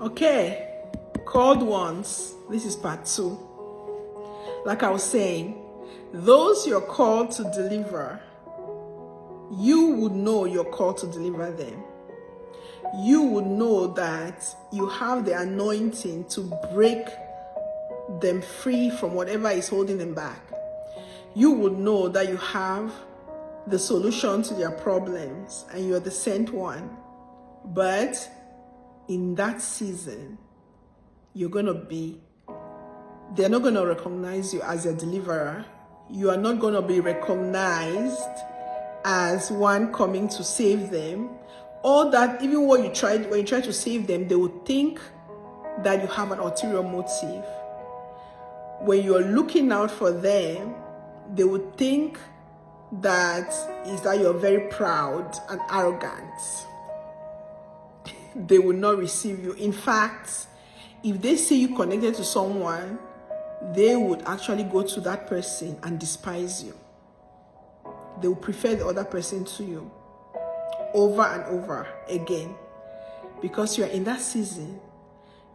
Okay, called ones. This is part 2. Like I was saying, those you're called to deliver, you would know you're called to deliver them. You would know that you have the anointing to break them free from whatever is holding them back. You would know that you have the solution to their problems and you're the sent one. But in that season, they're not going to recognize you as a deliverer. You are not going to be recognized as one coming to save them. Or that even when you try to save them, they would think that you have an ulterior motive. When you're looking out for them, they would think that you're very proud and arrogant. They will not receive you. In fact, if they see you connected to someone, they would actually go to that person and despise you. They will prefer the other person to you over and over again, because you're in that season.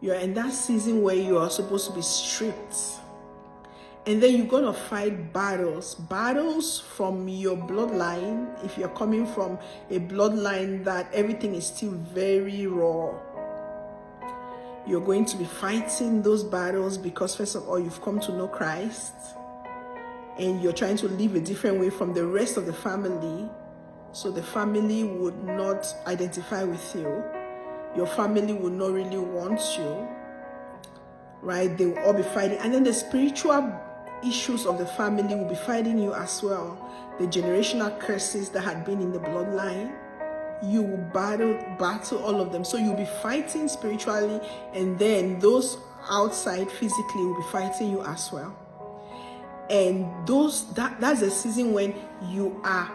You're in that season where you are supposed to be stripped. And then you're going to fight battles from your bloodline. If you're coming from a bloodline that everything is still very raw, you're going to be fighting those battles because, first of all, you've come to know Christ and you're trying to live a different way from the rest of the family. So the family would not identify with you. Your family would not really want you, right? They will all be fighting. And then the spiritual issues of the family will be fighting you as well. The generational curses that had been in the bloodline, you will battle all of them. So you'll be fighting spiritually, and then those outside physically will be fighting you as well. And that's a season when you are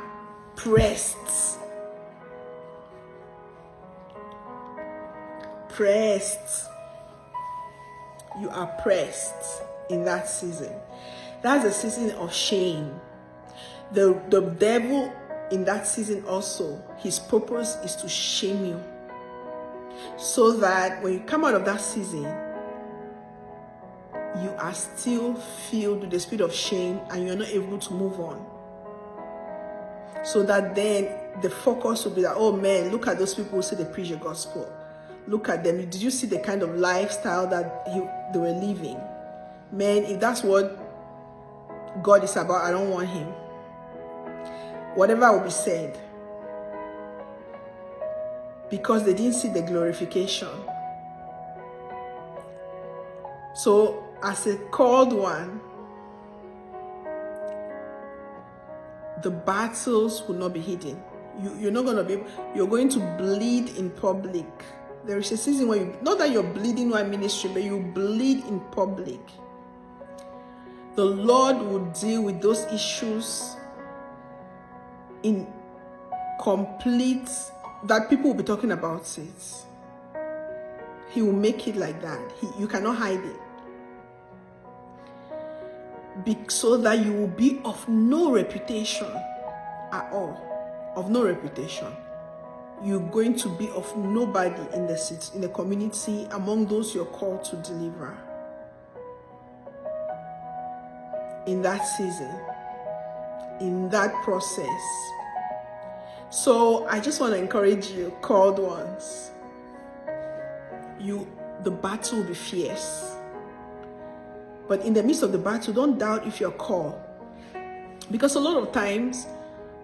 pressed. You are pressed in that season. That's a season of shame. The devil in that season also, his purpose is to shame you, so that when you come out of that season, you are still filled with the spirit of shame and you're not able to move on. So that then the focus will be that, oh man, look at those people who say they preach the gospel. Look at them. Did you see the kind of lifestyle that they were living? Man, if that's what God is about, I don't want him. Whatever will be said. Because they didn't see the glorification. So, as a called one, the battles will not be hidden. You're not going to be, you're going to bleed in public. There is a season where not that you're bleeding while ministry, but you bleed in public. The Lord will deal with those issues in complete, that people will be talking about it. He will make it like that. You cannot hide it. So that you will be of no reputation at all. Of no reputation. You're going to be of nobody in the city, in the community, among those you're called to deliver. In that season, in that process. So I just want to encourage you, called ones. The battle will be fierce. But in the midst of the battle, don't doubt if you're called. Because a lot of times,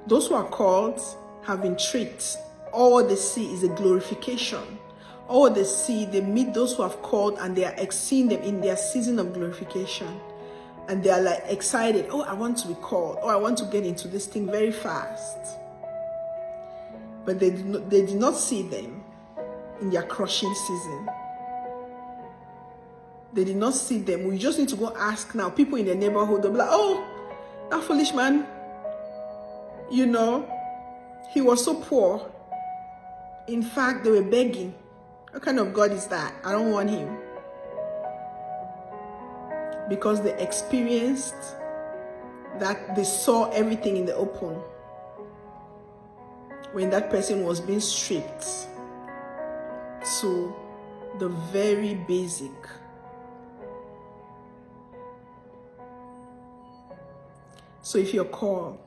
those who are called have been tricked. All they see is a glorification. All they see, they meet those who have called and they are seeing them in their season of glorification. And they are like excited. Oh, I want to be called. Oh, I want to get into this thing very fast. But they did not see them in their crushing season. They did not see them. We just need to go ask now. People in the neighborhood, they'll be like, oh, that foolish man, he was so poor. In fact, they were begging. What kind of God is that? I don't want him. Because they experienced that, they saw everything in the open. When that person was being stripped to The very basic. So if you're called,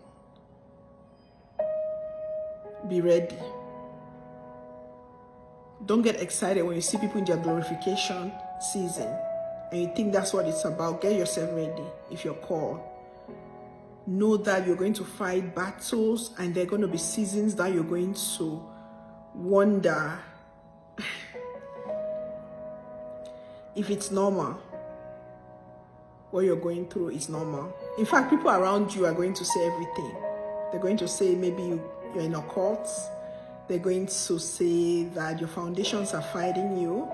be ready. Don't get excited when you see people in their glorification season and you think that's what it's about. Get yourself ready if you're called. Know that you're going to fight battles and there are going to be seasons that you're going to wonder if it's normal. What you're going through is normal. In fact, people around you are going to say everything. They're going to say maybe you're in a cult. They're going to say that your foundations are fighting you.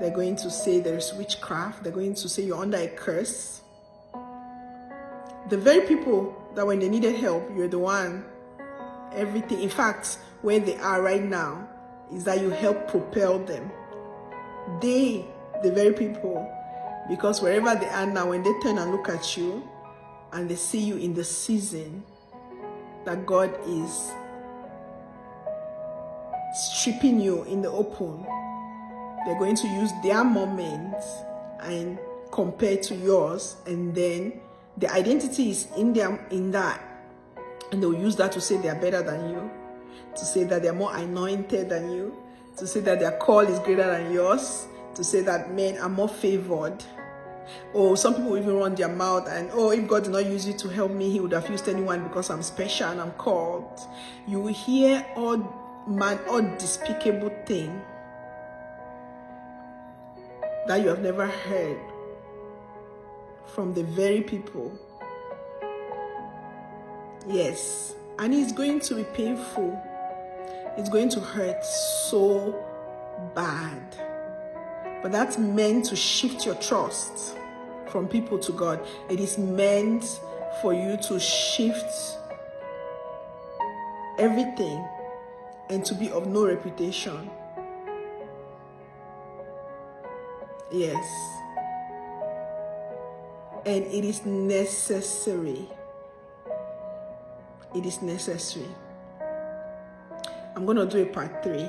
They're going to say there's witchcraft. They're going to say you're under a curse. The very people that when they needed help, you're the one, everything. In fact, where they are right now is that you help propel them. The very people, because wherever they are now, when they turn and look at you and they see you in the season that God is stripping you in the open, they're going to use their moments and compare to yours, and then the identity is in them, in that, and they'll use that to say they're better than you, to say that they're more anointed than you, to say that their call is greater than yours, to say that men are more favored. Or some people even run their mouth and, oh, if God did not use you to help me, he would have used anyone because I'm special and I'm called. You will hear all despicable thing that you have never heard from the very people. Yes, and it's going to be painful. It's going to hurt so bad. But that's meant to shift your trust from people to God. It is meant for you to shift everything and to be of no reputation. Yes. And it is necessary. It is necessary. I'm going to do a part 3.